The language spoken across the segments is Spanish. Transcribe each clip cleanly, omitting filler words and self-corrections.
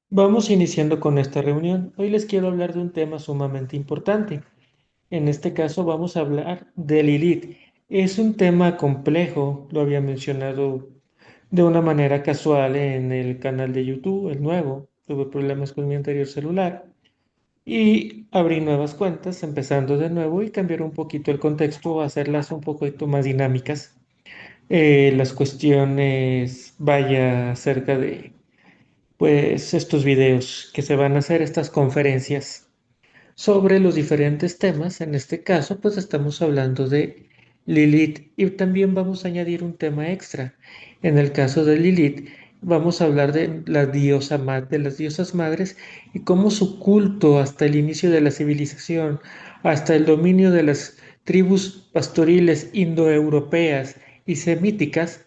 Vamos iniciando con esta reunión. Hoy les quiero hablar de un tema sumamente importante. En este caso vamos a hablar de Lilith. Es un tema complejo, lo había mencionado de una manera casual en el canal de YouTube, el nuevo. Tuve problemas con mi anterior celular y abrí nuevas cuentas, empezando de nuevo y cambiar un poquito el contexto, hacerlas un poquito más dinámicas. Las cuestiones, vaya, acerca de pues estos videos que se van a hacer, estas conferencias sobre los diferentes temas. En este caso, pues estamos hablando de Lilith y también vamos a añadir un tema extra. En el caso de Lilith, vamos a hablar de la diosa, de las diosas madres y cómo su culto hasta el inicio de la civilización, hasta el dominio de las tribus pastoriles indoeuropeas y semíticas,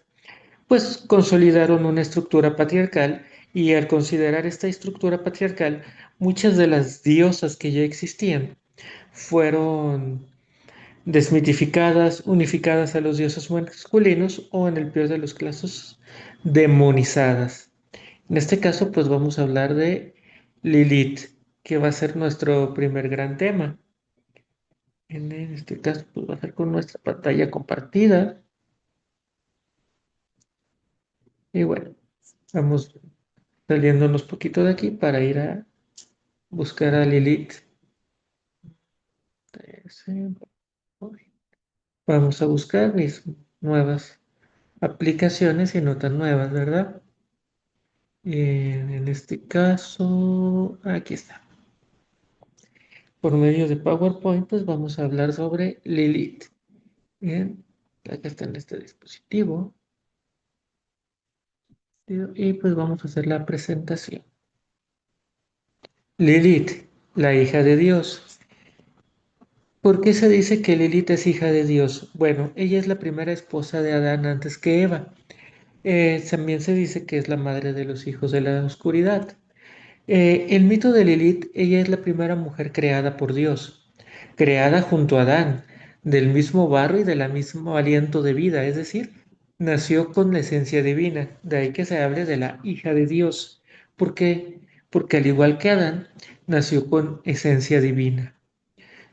pues consolidaron una estructura patriarcal y al considerar esta estructura patriarcal, muchas de las diosas que ya existían fueron desmitificadas, unificadas a los dioses masculinos o en el peor de los casos, demonizadas. En este caso, pues vamos a hablar de Lilith, que va a ser nuestro primer gran tema. En este caso, pues va a ser con nuestra pantalla compartida. Y bueno, vamos saliéndonos poquito de aquí para ir a buscar a Lilith. Vamos a buscar mis nuevas aplicaciones y no tan nuevas, ¿verdad? En este caso, aquí está. Por medio de PowerPoint, pues vamos a hablar sobre Lilith. Bien, acá está en este dispositivo. Y pues vamos a hacer la presentación. Lilith, la hija de Dios. ¿Por qué se dice que Lilith es hija de Dios? Bueno, ella es la primera esposa de Adán antes que Eva. También se dice que es la madre de los hijos de la oscuridad. El mito de Lilith, ella es la primera mujer creada por Dios, creada junto a Adán, del mismo barro y del mismo aliento de vida, es decir, nació con la esencia divina, de ahí que se hable de la hija de Dios. ¿Por qué? Porque al igual que Adán, nació con esencia divina.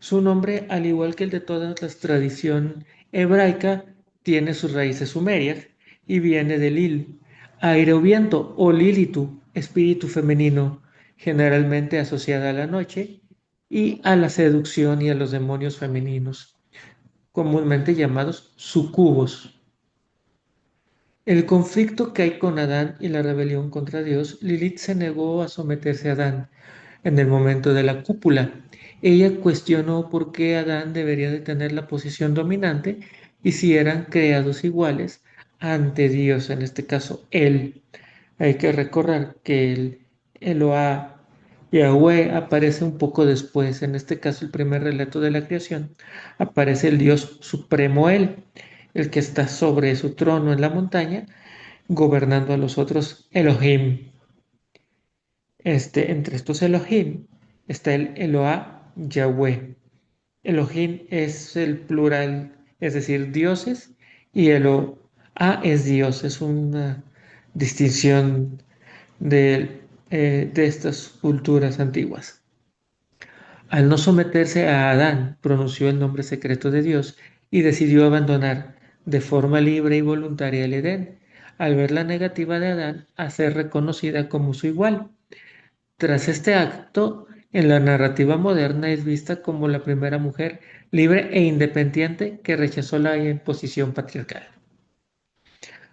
Su nombre, al igual que el de toda la tradición hebraica, tiene sus raíces sumerias y viene de Lil, aire o viento, o Lilitu, espíritu femenino, generalmente asociada a la noche y a la seducción y a los demonios femeninos, comúnmente llamados sucubos. El conflicto que hay con Adán y la rebelión contra Dios, Lilith se negó a someterse a Adán en el momento de la cúpula. Ella cuestionó por qué Adán debería de tener la posición dominante y si eran creados iguales ante Dios, en este caso él. Hay que recordar que el Eloah, Yahweh, aparece un poco después. En este caso, el primer relato de la creación, aparece el Dios supremo él, el que está sobre su trono en la montaña, gobernando a los otros Elohim. Entre estos Elohim está el Eloah Yahweh. Elohim es el plural, es decir, dioses, y Eloah es Dios, es una distinción de estas culturas antiguas. Al no someterse a Adán, pronunció el nombre secreto de Dios y decidió abandonar de forma libre y voluntaria el Edén, al ver la negativa de Adán a ser reconocida como su igual. Tras este acto, en la narrativa moderna es vista como la primera mujer libre e independiente que rechazó la imposición patriarcal.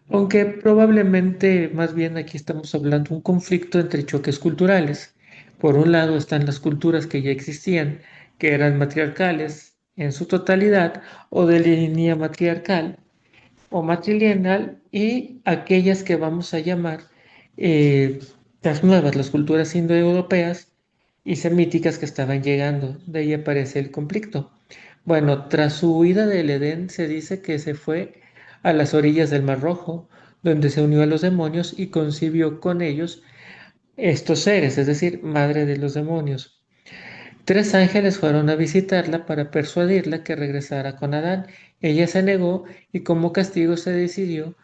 Aunque probablemente más bien aquí estamos hablando de un conflicto entre choques culturales. Por un lado están las culturas que ya existían, que eran matriarcales en su totalidad o de línea matriarcal o matrilineal, y aquellas que vamos a llamar eh, las nuevas, las culturas indoeuropeas y semíticas que estaban llegando. De ahí aparece el conflicto. Bueno, tras su huida del Edén se dice que se fue a las orillas del Mar Rojo, donde se unió a los demonios y concibió con ellos estos seres, es decir, madre de los demonios. Tres ángeles fueron a visitarla para persuadirla que regresara con Adán. Ella se negó y como castigo se decidió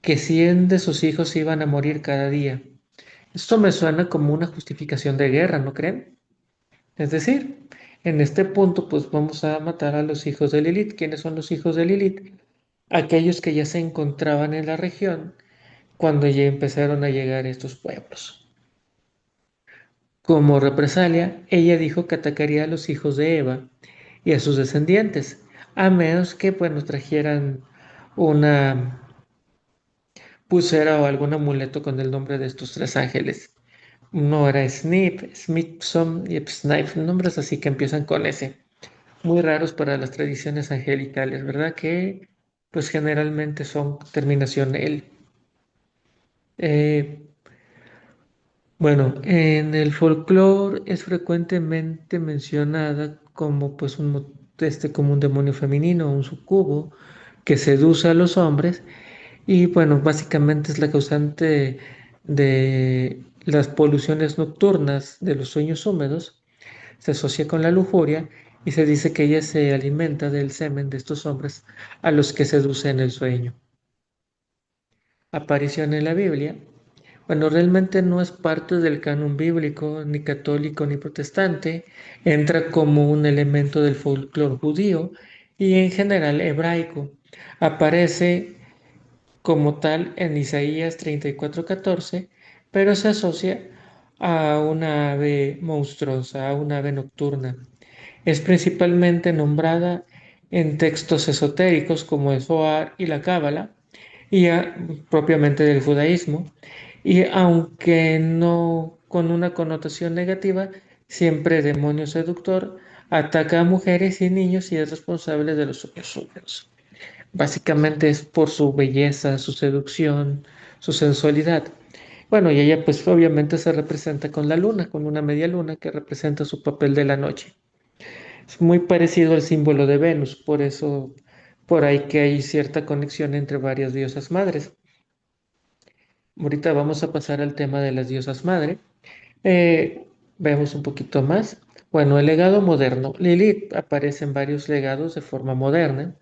que 100 de sus hijos iban a morir cada día. Esto me suena como una justificación de guerra, ¿no creen? Es decir, en este punto, pues vamos a matar a los hijos de Lilith. ¿Quiénes son los hijos de Lilith? Aquellos que ya se encontraban en la región cuando ya empezaron a llegar estos pueblos. Como represalia, ella dijo que atacaría a los hijos de Eva y a sus descendientes, a menos que bueno, trajeran una pulsera o algún amuleto con el nombre de estos tres ángeles. Uno era Snip, Smithson y Snipe, nombres así que empiezan con S. Muy raros para las tradiciones angelicales, ¿verdad? Que pues generalmente son terminación el. Eh, bueno, en el folclore es frecuentemente mencionada como pues como un demonio femenino, un sucubo que seduce a los hombres y bueno, básicamente es la causante de las poluciones nocturnas de los sueños húmedos. Se asocia con la lujuria y se dice que ella se alimenta del semen de estos hombres a los que seduce en el sueño. Aparición en la Biblia. Bueno, realmente no es parte del canon bíblico, ni católico ni protestante. Entra como un elemento del folclore judío y en general hebraico. Aparece como tal en Isaías 34:14, pero se asocia a una ave monstruosa, a una ave nocturna. Es principalmente nombrada en textos esotéricos como el Zohar y la Cábala, y propiamente del judaísmo, y aunque no con una connotación negativa, siempre demonio seductor, ataca a mujeres y niños y es responsable de los sueños húmedos. Básicamente es por su belleza, su seducción, su sensualidad. Bueno, y ella pues obviamente se representa con la luna, con una media luna que representa su papel de la noche. Es muy parecido al símbolo de Venus, por eso por ahí que hay cierta conexión entre varias diosas madres. Ahorita vamos a pasar al tema de las diosas madre. Eh, Vemos un poquito más. Bueno, el legado moderno. Lilith aparece en varios legados de forma moderna.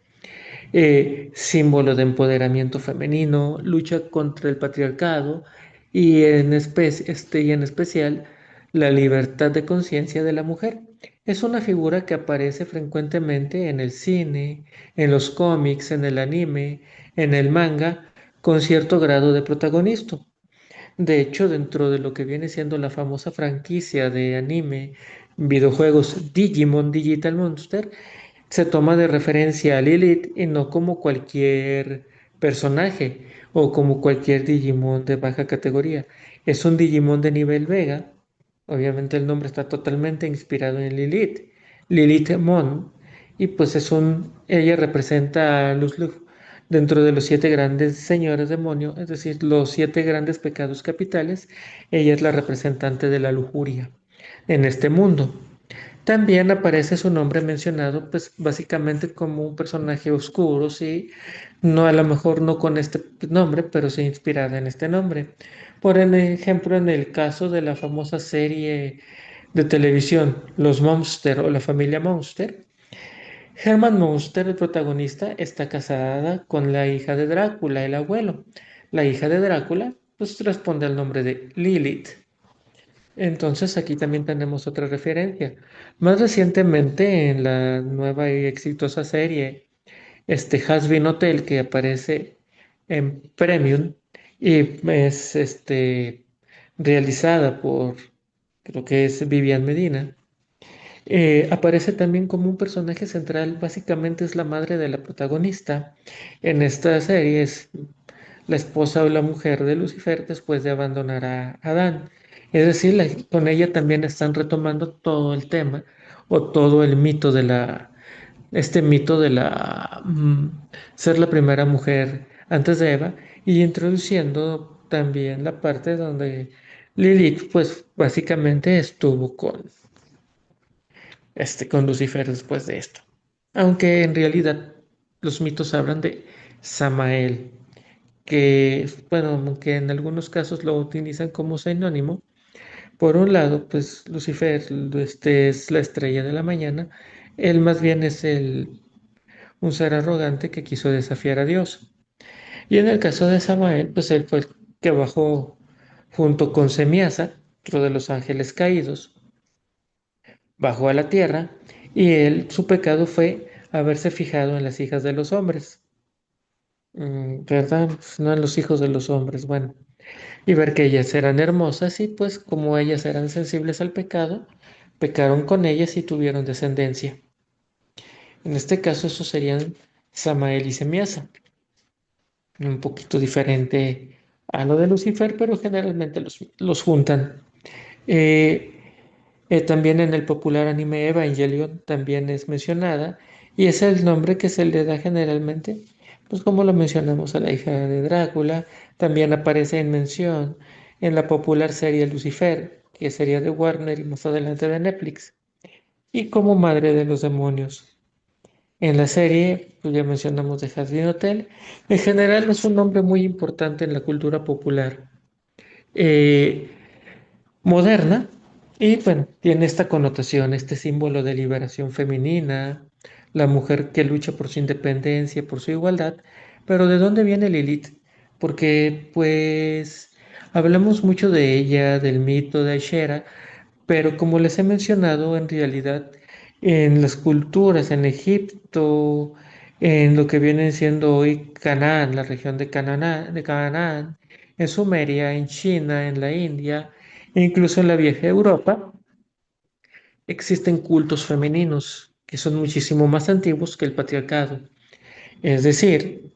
Símbolo de empoderamiento femenino, lucha contra el patriarcado y en especial la libertad de conciencia de la mujer. Es una figura que aparece frecuentemente en el cine, en los cómics, en el anime, en el manga, con cierto grado de protagonismo. De hecho, dentro de lo que viene siendo la famosa franquicia de anime, videojuegos Digimon Digital Monster, se toma de referencia a Lilith y no como cualquier personaje o como cualquier Digimon de baja categoría. Es un Digimon de nivel Vega. Obviamente el nombre está totalmente inspirado en Lilith, Lilith Mon, y pues ella representa a Luz dentro de los siete grandes señores demonios, es decir, los siete grandes pecados capitales. Ella es la representante de la lujuria en este mundo. También aparece su nombre mencionado, pues básicamente como un personaje oscuro, sí, no a lo mejor no con este nombre, pero sí inspirada en este nombre. Por ejemplo, en el caso de la famosa serie de televisión Los Monster o la familia Monster, Herman Monster, el protagonista, está casada con la hija de Drácula, el abuelo. La hija de Drácula, pues responde al nombre de Lilith. Entonces aquí también tenemos otra referencia. Más recientemente en la nueva y exitosa serie, Hazbin Hotel, que aparece en Premium y es realizada por, creo que es Vivian Medina, aparece también como un personaje central, básicamente es la madre de la protagonista. En esta serie es la esposa o la mujer de Lucifer después de abandonar a Adán. Es decir, con ella también están retomando todo el tema o todo el mito este mito de ser la primera mujer antes de Eva y introduciendo también la parte donde Lilith, pues básicamente estuvo con Lucifer después de esto. Aunque en realidad los mitos hablan de Samael, que, bueno, aunque en algunos casos lo utilizan como sinónimo, por un lado, pues Lucifer es la estrella de la mañana, él más bien es un ser arrogante que quiso desafiar a Dios. Y en el caso de Samael, pues él fue el que bajó junto con Semiasa, otro de los ángeles caídos, bajó a la tierra y él, su pecado fue haberse fijado en las hijas de los hombres, ¿verdad? Pues no en los hijos de los hombres, bueno, y ver que ellas eran hermosas y pues como ellas eran sensibles al pecado, pecaron con ellas y tuvieron descendencia. En este caso, esos serían Samael y Semiasa, un poquito diferente a lo de Lucifer, pero generalmente los juntan. Eh, También en el popular anime Evangelion también es mencionada y es el nombre que se le da generalmente, pues como lo mencionamos a la hija de Drácula, también aparece en mención en la popular serie Lucifer, que sería de Warner y más adelante de Netflix, y como madre de los demonios. En la serie, pues ya mencionamos de Jardín Hotel, en general es un nombre muy importante en la cultura popular. Eh, Moderna y bueno, tiene esta connotación, este símbolo de liberación femenina, la mujer que lucha por su independencia, por su igualdad, pero ¿de dónde viene Lilith? Porque pues hablamos mucho de ella, del mito de Aishera, pero como les he mencionado, en realidad en las culturas, en Egipto, en lo que viene siendo hoy Canaán, la región de Canaán, en Sumeria, en China, en la India, e incluso en la vieja Europa, existen cultos femeninos que son muchísimo más antiguos que el patriarcado. Es decir,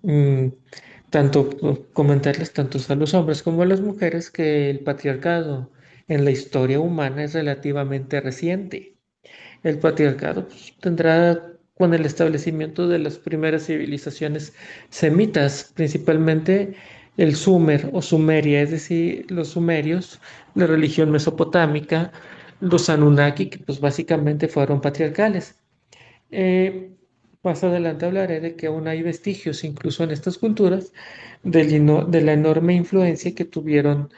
tanto comentarles tanto a los hombres como a las mujeres que el patriarcado en la historia humana es relativamente reciente. El patriarcado pues, tendrá con el establecimiento de las primeras civilizaciones semitas, principalmente el Sumer o Sumeria, es decir, los sumerios, la religión mesopotámica, los Anunnaki, que pues básicamente fueron patriarcales. Eh, Más adelante hablaré de que aún hay vestigios, incluso en estas culturas, de la enorme influencia que tuvieron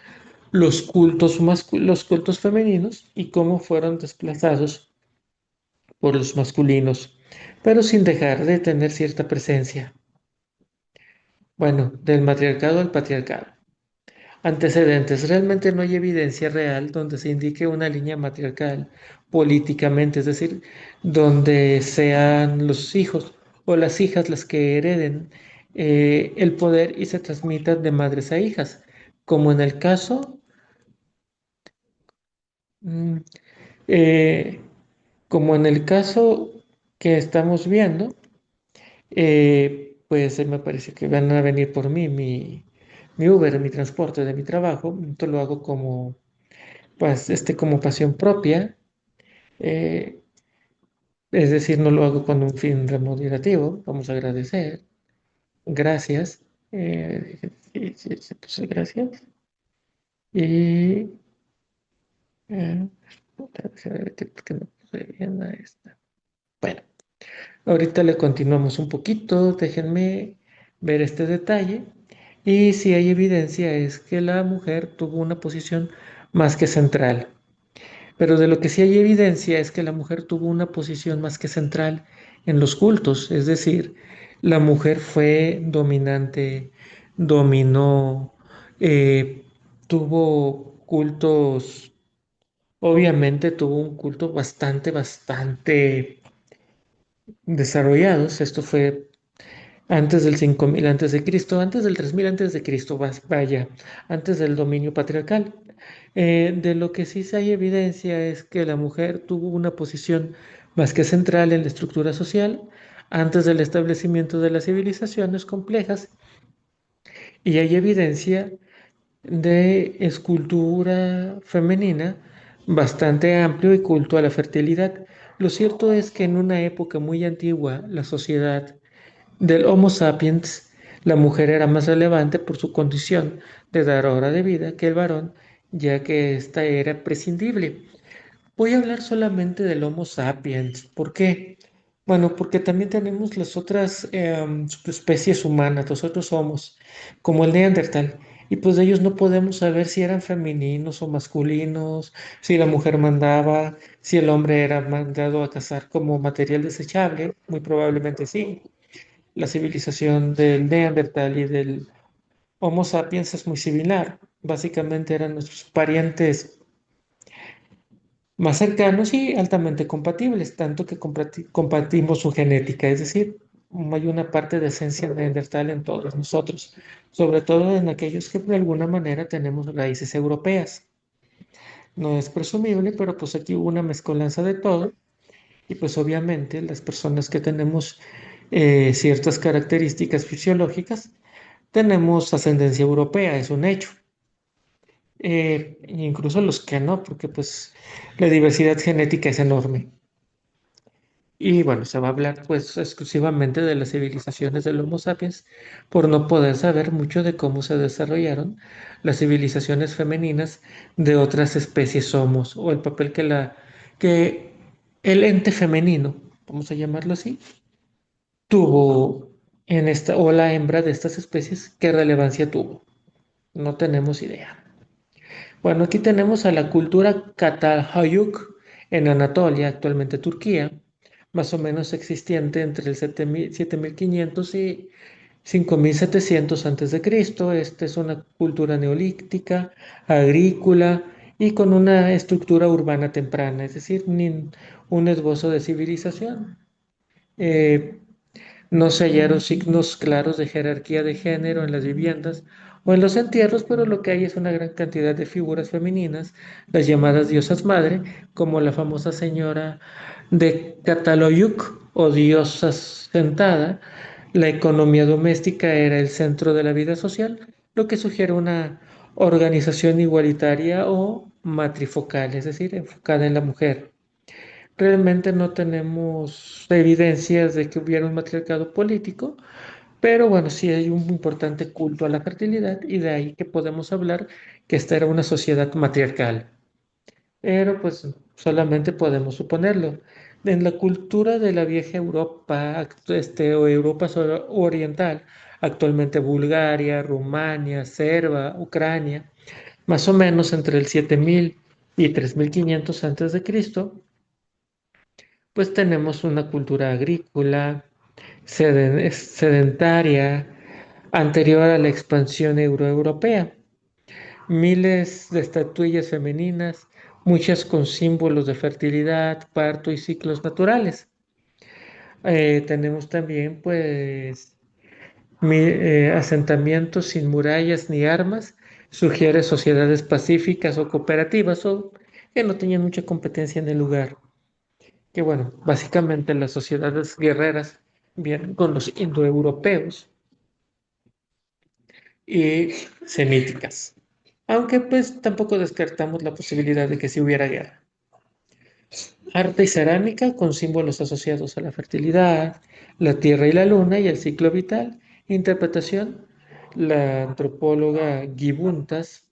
los cultos femeninos y cómo fueron desplazados por los masculinos, pero sin dejar de tener cierta presencia. Bueno, del matriarcado al patriarcado. Antecedentes. Realmente no hay evidencia real donde se indique una línea matriarcal políticamente, es decir, donde sean los hijos o las hijas las que hereden el poder y se transmitan de madres a hijas, como en el caso, mm, eh, como en el caso que estamos viendo. Pues me parece que van a venir por mí, mi Uber, mi transporte de mi trabajo. Esto lo hago como, pues, como pasión propia. eh, es decir, no lo hago con un fin remunerativo. Vamos a agradecer. Gracias. Sí, sí, sí, pues, gracias. Y puta, déjame ver que no puse bien a esta. Bueno. Ahorita le continuamos un poquito, déjenme ver este detalle. Y si hay evidencia es que la mujer tuvo una posición más que central. Pero de lo que sí hay evidencia es que la mujer tuvo una posición más que central en los cultos. Es decir, la mujer fue dominante, dominó, tuvo cultos, obviamente tuvo un culto bastante desarrollados. Esto fue antes del 5000 antes de Cristo, antes del 3000 antes de Cristo, vaya, antes del dominio patriarcal. De lo que sí se hay evidencia es que la mujer tuvo una posición más que central en la estructura social antes del establecimiento de las civilizaciones complejas y hay evidencia de escultura femenina bastante amplio y culto a la fertilidad. Lo cierto es que en una época muy antigua, la sociedad del Homo sapiens, la mujer era más relevante por su condición de dar hora de vida que el varón, ya que ésta era prescindible. Voy a hablar solamente del Homo sapiens. ¿Por qué? Bueno, porque también tenemos las otras subespecies humanas, los otros homos, como el Neandertal. Y pues de ellos no podemos saber si eran femeninos o masculinos, si la mujer mandaba, si el hombre era mandado a cazar como material desechable, muy probablemente sí. La civilización del Neandertal y del Homo sapiens es muy similar. Básicamente eran nuestros parientes más cercanos y altamente compatibles, tanto que compartimos su genética, es decir, hay una parte de esencia neandertal en todos nosotros, sobre todo en aquellos que de alguna manera tenemos raíces europeas. No es presumible, pero pues aquí hubo una mezcolanza de todo y pues obviamente las personas que tenemos ciertas características fisiológicas tenemos ascendencia europea, es un hecho. Incluso los que no, porque pues la diversidad genética es enorme. Y bueno, se va a hablar pues exclusivamente de las civilizaciones del Homo sapiens por no poder saber mucho de cómo se desarrollaron las civilizaciones femeninas de otras especies Homos o el papel que el ente femenino, vamos a llamarlo así, tuvo en esta o la hembra de estas especies, qué relevancia tuvo. No tenemos idea. Bueno, aquí tenemos a la cultura Catalhayuk en Anatolia, actualmente Turquía, más o menos existente entre el 7500 y 5700 antes de Cristo. Esta es una cultura neolítica, agrícola y con una estructura urbana temprana, es decir, un esbozo de civilización. Eh, no se hallaron signos claros de jerarquía de género en las viviendas o en los entierros, pero lo que hay es una gran cantidad de figuras femeninas, las llamadas diosas madre, como la famosa señora de Cataloyuk o diosa sentada. La economía doméstica era el centro de la vida social, lo que sugiere una organización igualitaria o matrifocal, es decir, enfocada en la mujer. Realmente no tenemos evidencias de que hubiera un matriarcado político, pero bueno, sí hay un importante culto a la fertilidad y de ahí que podemos hablar que esta era una sociedad matriarcal. Pero pues solamente podemos suponerlo. En la cultura de la vieja Europa, o Europa oriental, actualmente Bulgaria, Rumania, Serbia, Ucrania, más o menos entre el 7000 y 3500 antes de Cristo, pues tenemos una cultura agrícola, sedentaria, anterior a la expansión euroeuropea. Miles de estatuillas femeninas, muchas con símbolos de fertilidad, parto y ciclos naturales. Tenemos también, pues, asentamientos sin murallas ni armas, sugiere sociedades pacíficas o cooperativas o que no tenían mucha competencia en el lugar. Que bueno, básicamente las sociedades guerreras vienen con los indoeuropeos y semíticas. Aunque pues tampoco descartamos la posibilidad de que si hubiera guerra. Arte y cerámica con símbolos asociados a la fertilidad, la tierra y la luna y el ciclo vital. Interpretación, la antropóloga Gibuntas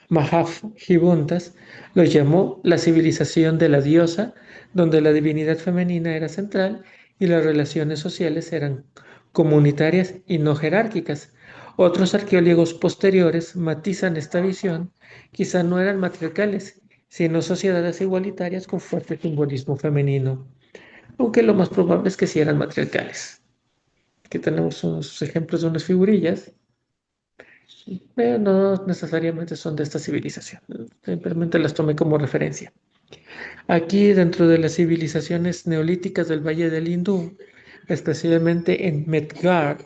Mahaf Gibuntas lo llamó la civilización de la diosa, donde la divinidad femenina era central y las relaciones sociales eran comunitarias y no jerárquicas. Otros arqueólogos posteriores matizan esta visión, quizá no eran matriarcales, sino sociedades igualitarias con fuerte simbolismo femenino, aunque lo más probable es que sí eran matriarcales. Aquí tenemos unos ejemplos de unas figurillas pero no necesariamente son de esta civilización. Simplemente las tomé como referencia. Aquí, dentro de las civilizaciones neolíticas del Valle del Hindú, especialmente en Medgard,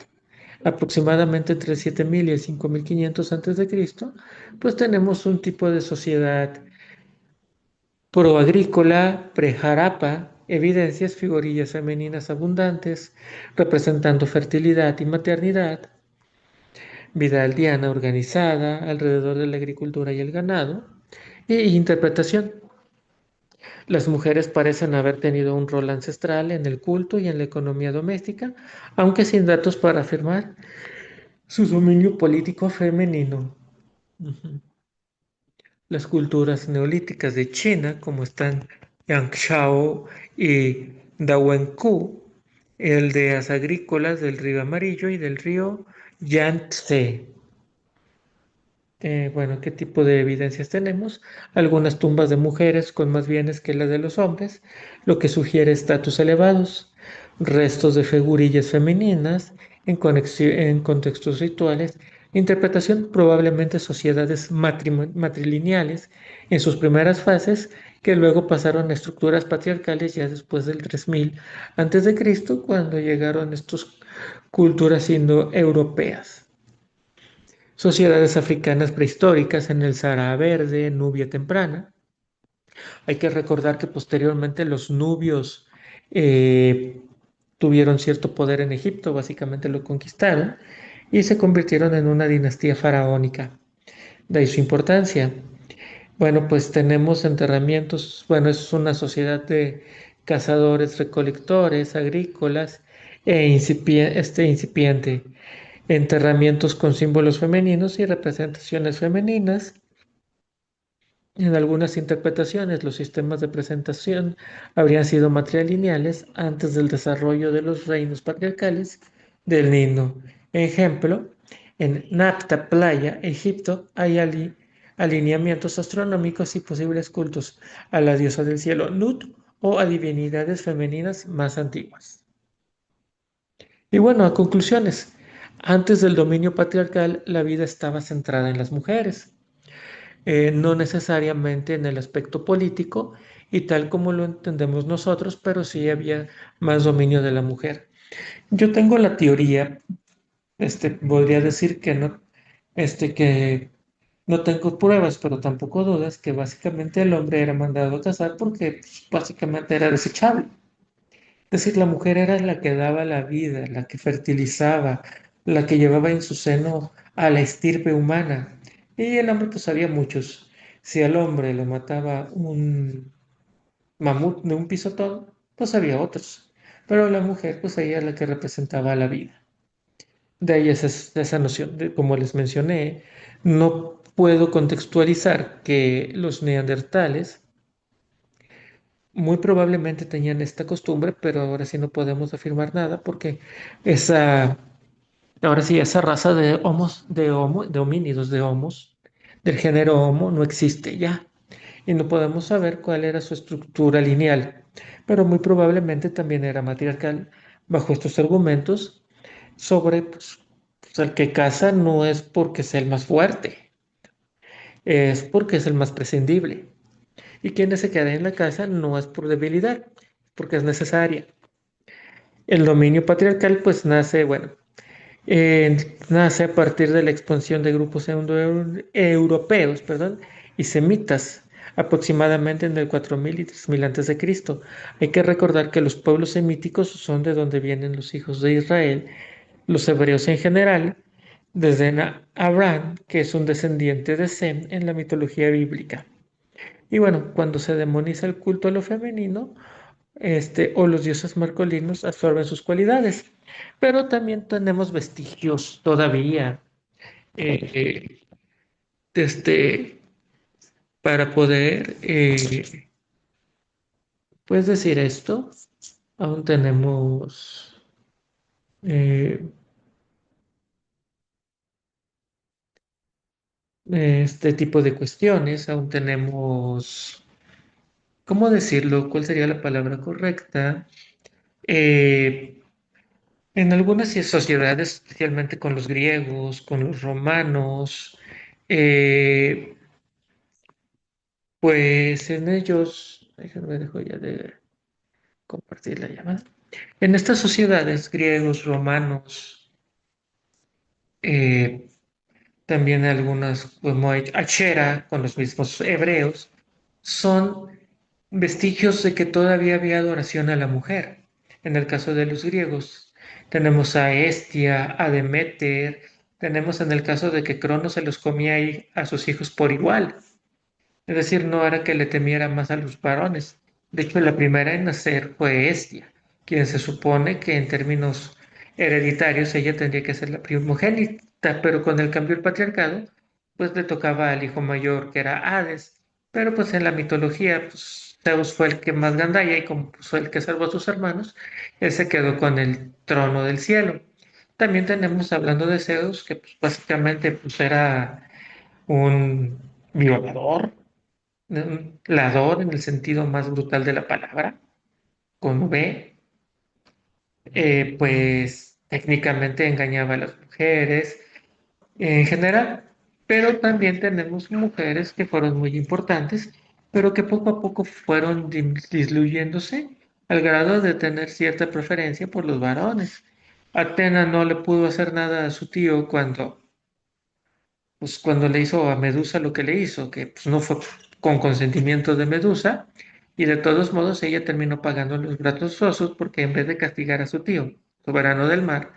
aproximadamente entre 7000 y el 5500 a.C., pues tenemos un tipo de sociedad proagrícola, pre-Harappa, evidencias figurillas femeninas abundantes, representando fertilidad y maternidad, vida aldeana organizada alrededor de la agricultura y el ganado, y interpretación. Las mujeres parecen haber tenido un rol ancestral en el culto y en la economía doméstica, aunque sin datos para afirmar su dominio político femenino. Ujú. Las culturas neolíticas de China, como están Yangshao y Dawenku, aldeas agrícolas del río Amarillo y del río Yangtze. Bueno, ¿qué tipo de evidencias tenemos? Algunas tumbas de mujeres con más bienes que las de los hombres, lo que sugiere estatus elevados, restos de figurillas femeninas en contextos rituales, interpretación probablemente sociedades matrilineales en sus primeras fases, que luego pasaron a estructuras patriarcales ya después del 3000 antes de Cristo, cuando llegaron estas culturas indoeuropeas. Sociedades africanas prehistóricas en el Sahara Verde, Nubia temprana. Hay que recordar que posteriormente los nubios eh, tuvieron cierto poder en Egipto, básicamente lo conquistaron y se convirtieron en una dinastía faraónica. De ahí su importancia. Bueno, pues tenemos enterramientos, bueno, es una sociedad de cazadores, recolectores, agrícolas incipiente. Enterramientos con símbolos femeninos y representaciones femeninas. En algunas interpretaciones, los sistemas de presentación habrían sido matrilineales antes del desarrollo de los reinos patriarcales del Nilo. Ejemplo, en Napta Playa, Egipto, hay alineamientos astronómicos y posibles cultos a la diosa del cielo Nut o a divinidades femeninas más antiguas. Y bueno, a conclusiones. Antes del dominio patriarcal, la vida estaba centrada en las mujeres, no necesariamente en el aspecto político y tal como lo entendemos nosotros, pero sí había más dominio de la mujer. Yo tengo la teoría, podría decir que no, que no tengo pruebas, pero tampoco dudas que básicamente el hombre era mandado a casar porque pues, básicamente era desechable. Es decir, la mujer era la que daba la vida, la que fertilizaba, la que llevaba en su seno a la estirpe humana. Y el hombre pues había muchos. Si al hombre lo mataba un mamut de un pisotón, pues había otros. Pero la mujer pues ella es la que representaba la vida. De ahí esa noción, de, como les mencioné, no puedo contextualizar que los neandertales muy probablemente tenían esta costumbre, pero ahora sí no podemos afirmar nada porque esa, ahora sí, esa raza de de homínidos, de homos, del género Homo, no existe ya. Y no podemos saber cuál era su estructura lineal, pero muy probablemente también era matriarcal bajo estos argumentos sobre pues, el que caza no es porque sea el más fuerte, es porque es el más prescindible. Y quienes se quedan en la casa no es por debilidad, porque es necesaria. El dominio patriarcal pues nace, bueno, nace a partir de la expansión de grupos europeos, perdón, y semitas, aproximadamente en el 4000 y 3000 antes de Cristo. Hay que recordar que los pueblos semíticos son de donde vienen los hijos de Israel, los hebreos en general, desde Abraham, que es un descendiente de Sem en la mitología bíblica. Y bueno, cuando se demoniza el culto a lo femenino, o los dioses masculinos absorben sus cualidades. Pero también tenemos vestigios todavía, eh, este, para poder, pues decir esto, aún tenemos eh, este tipo de cuestiones, aún tenemos, ¿cómo decirlo? ¿Cuál sería la palabra correcta? Eh, En algunas sociedades, especialmente con los griegos, con los romanos, eh, pues en ellos, déjenme dejo ya de compartir la llamada. En estas sociedades, griegos, romanos, eh, también algunas como Achera, con los mismos hebreos, son vestigios de que todavía había adoración a la mujer. En el caso de los griegos, tenemos a Hestia, a Deméter, tenemos en el caso de que Cronos se los comía a sus hijos por igual. Es decir, no era que le temiera más a los varones. De hecho, la primera en nacer fue Hestia, quien se supone que en términos hereditarios ella tendría que ser la primogénita, pero con el cambio del patriarcado, pues le tocaba al hijo mayor que era Hades. Pero pues en la mitología, pues Zeus fue el que más gandalla y como pues, fue el que salvó a sus hermanos, él se quedó con el trono del cielo. También tenemos, hablando de Zeus, que pues, básicamente pues, era un violador, ladrón en el sentido más brutal de la palabra, con V, pues técnicamente engañaba a las mujeres en general, pero también tenemos mujeres que fueron muy importantes, pero que poco a poco fueron disluyéndose al grado de tener cierta preferencia por los varones. Atena no le pudo hacer nada a su tío cuando le hizo a Medusa lo que le hizo, que pues, no fue con consentimiento de Medusa, y de todos modos ella terminó pagando los platos rotos porque en vez de castigar a su tío, soberano del mar,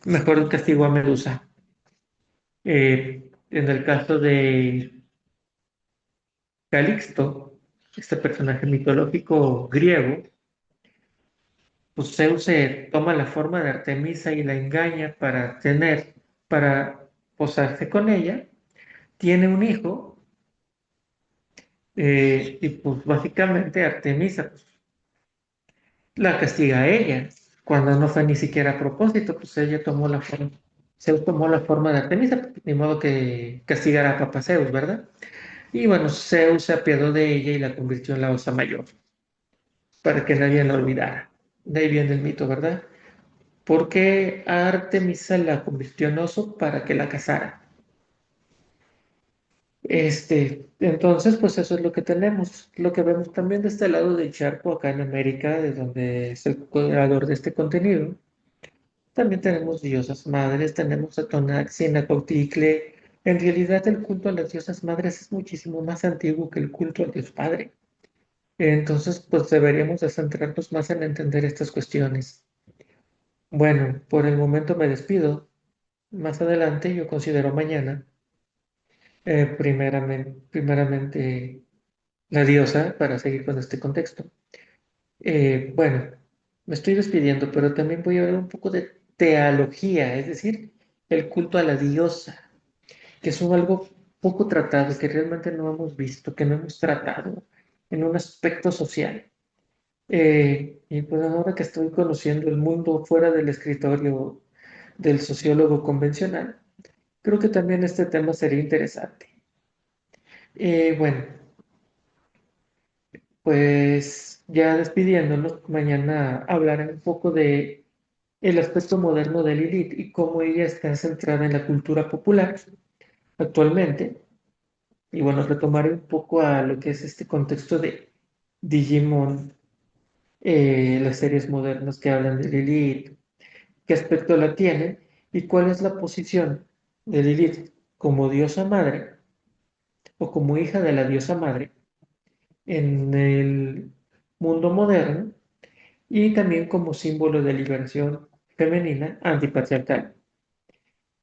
mejor castigó a Medusa. En el caso de Calixto, este personaje mitológico griego, pues Zeus se toma la forma de Artemisa y la engaña para posarse con ella, tiene un hijo, y pues básicamente Artemisa pues, la castiga a ella, cuando no fue ni siquiera a propósito, pues ella tomó la forma, Zeus tomó la forma de Artemisa, pues, ni modo que castigara a Papá Zeus, ¿verdad? Y bueno, Zeus se apiadó de ella y la convirtió en la osa mayor, para que nadie la olvidara. De ahí viene el mito, ¿verdad? Porque a Artemisa la convirtió en oso para que la cazara. Entonces, pues eso es lo que tenemos. Lo que vemos también de este lado del charco, acá en América, de donde es el creador de este contenido. También tenemos diosas madres, tenemos a Tonaxi, a Cuautitle. En realidad, el culto a las diosas madres es muchísimo más antiguo que el culto al dios padre. Entonces, pues deberíamos de centrarnos más en entender estas cuestiones. Bueno, por el momento me despido. Más adelante, yo considero mañana, primeramente la diosa, para seguir con este contexto. Bueno, me estoy despidiendo, pero también voy a hablar un poco de teología, es decir, el culto a la diosa, que es algo poco tratado, que realmente no hemos visto, que no hemos tratado en un aspecto social. Y pues ahora que estoy conociendo el mundo fuera del escritorio del sociólogo convencional, creo que también este tema sería interesante. Bueno, pues ya despidiéndonos, mañana hablaré un poco de el aspecto moderno de Lilith y cómo ella está centrada en la cultura popular actualmente. Y bueno, retomaré un poco a lo que es este contexto de Digimon, las series modernas que hablan de Lilith, qué aspecto la tienen y cuál es la posición de Lilith como diosa madre o como hija de la diosa madre en el mundo moderno y también como símbolo de liberación femenina antipatriarcal.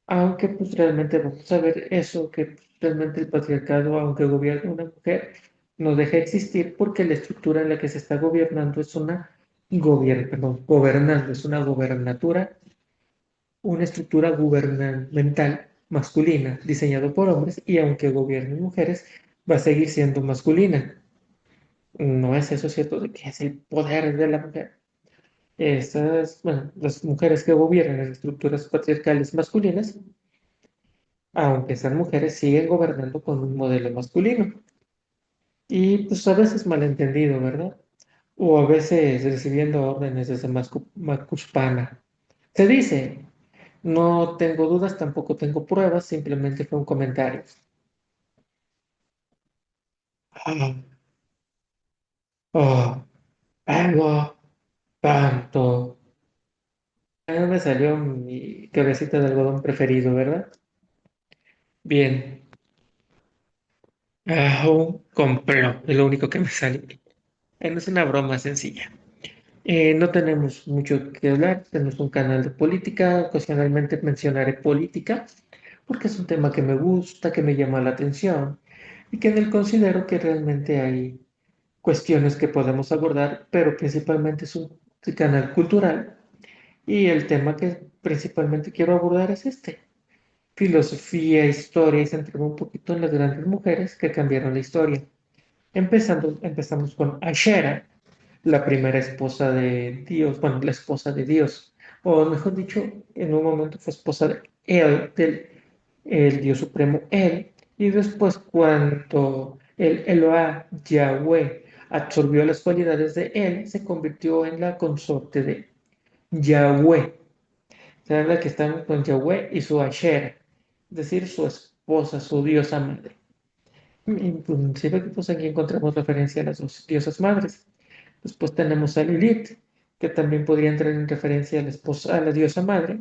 Aunque pues realmente vamos a ver eso, que pues, realmente el patriarcado, aunque gobierne una mujer, no deja de existir porque la estructura en la que se está gobernando es gobernando, es una gobernatura, una estructura gubernamental masculina, diseñado por hombres, y aunque gobiernen mujeres, va a seguir siendo masculina. No es eso cierto de que es el poder de la mujer. Bueno, las mujeres que gobiernan las estructuras patriarcales masculinas, aunque sean mujeres, siguen gobernando con un modelo masculino. Y pues a veces malentendido, ¿verdad? O a veces recibiendo órdenes desde Macuspana. Se dice, no tengo dudas, tampoco tengo pruebas, simplemente fue un comentario. Ah, oh, algo tanto. Ah, me salió mi cabecita de algodón preferido, ¿verdad? Bien. Un complot, es lo único que me sale. No es una broma sencilla. No tenemos mucho que hablar, tenemos un canal de política, ocasionalmente mencionaré política, porque es un tema que me gusta, que me llama la atención y que en él considero que realmente hay cuestiones que podemos abordar, pero principalmente es un canal cultural y el tema que principalmente quiero abordar es este, filosofía, historia y centrarme un poquito en las grandes mujeres que cambiaron la historia. Empezamos con Ashera, la primera esposa de Dios, bueno, la esposa de Dios, o mejor dicho, en un momento fue esposa de él, del el Dios supremo él, y después cuando el Eloah, Yahweh, absorbió las cualidades de él, se convirtió en la consorte de Yahweh. Se habla que están con Yahweh y su Asher, es decir, su esposa, su diosa madre. Inclusive, pues aquí encontramos referencia a las dos diosas madres. Después tenemos a Lilith, que también podría entrar en referencia a la esposa, a la diosa madre.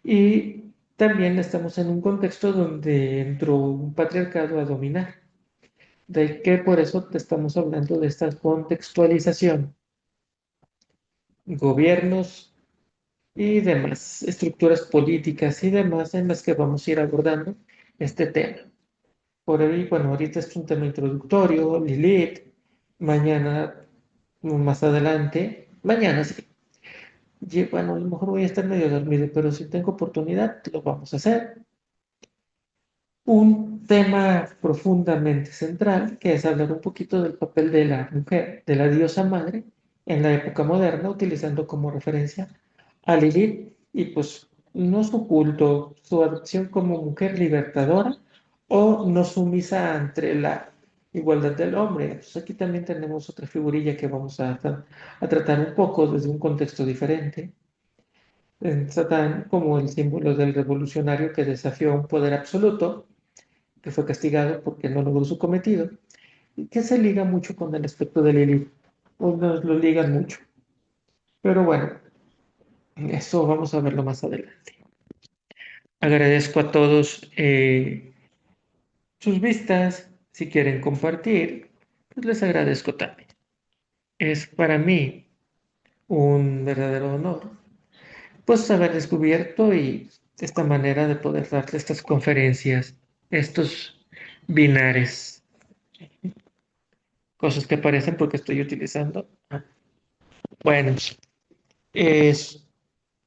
Y también estamos en un contexto donde entró un patriarcado a dominar. De que por eso te estamos hablando de esta contextualización, gobiernos y demás estructuras políticas y demás en las que vamos a ir abordando este tema. Por ahí, bueno, ahorita es un tema introductorio, Lilith, mañana, más adelante, mañana sí. Bueno, a lo mejor voy a estar medio dormido, pero si tengo oportunidad, lo vamos a hacer. Un tema profundamente central, que es hablar un poquito del papel de la mujer, de la diosa madre, en la época moderna, utilizando como referencia a Lilith y pues no su culto, su adopción como mujer libertadora o no sumisa ante la igualdad del hombre. Pues aquí también tenemos otra figurilla que vamos a tratar un poco desde un contexto diferente. Satán como el símbolo del revolucionario que desafió a un poder absoluto que fue castigado porque no logró su cometido, y que se liga mucho con el aspecto de Lilith, o nos lo ligan mucho. Pero bueno, eso vamos a verlo más adelante. Agradezco a todos sus vistas. Si quieren compartir, pues les agradezco también. Es para mí un verdadero honor, pues haber descubierto y esta manera de poder darle estas conferencias, estos binares, cosas que aparecen porque estoy utilizando. Bueno, es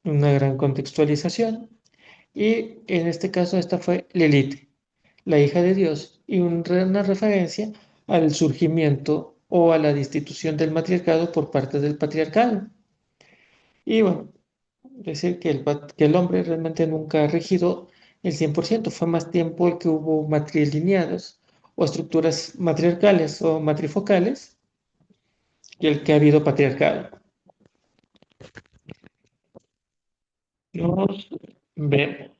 una gran contextualización y en este caso esta fue Lilith, la hija de Dios y una referencia al surgimiento o a la destitución del matriarcado por parte del patriarcado. Y bueno, decir que que el hombre realmente nunca ha regido el 100%, fue más tiempo el que hubo matrilineados o estructuras matriarcales o matrifocales que el que ha habido patriarcado. Nos vemos.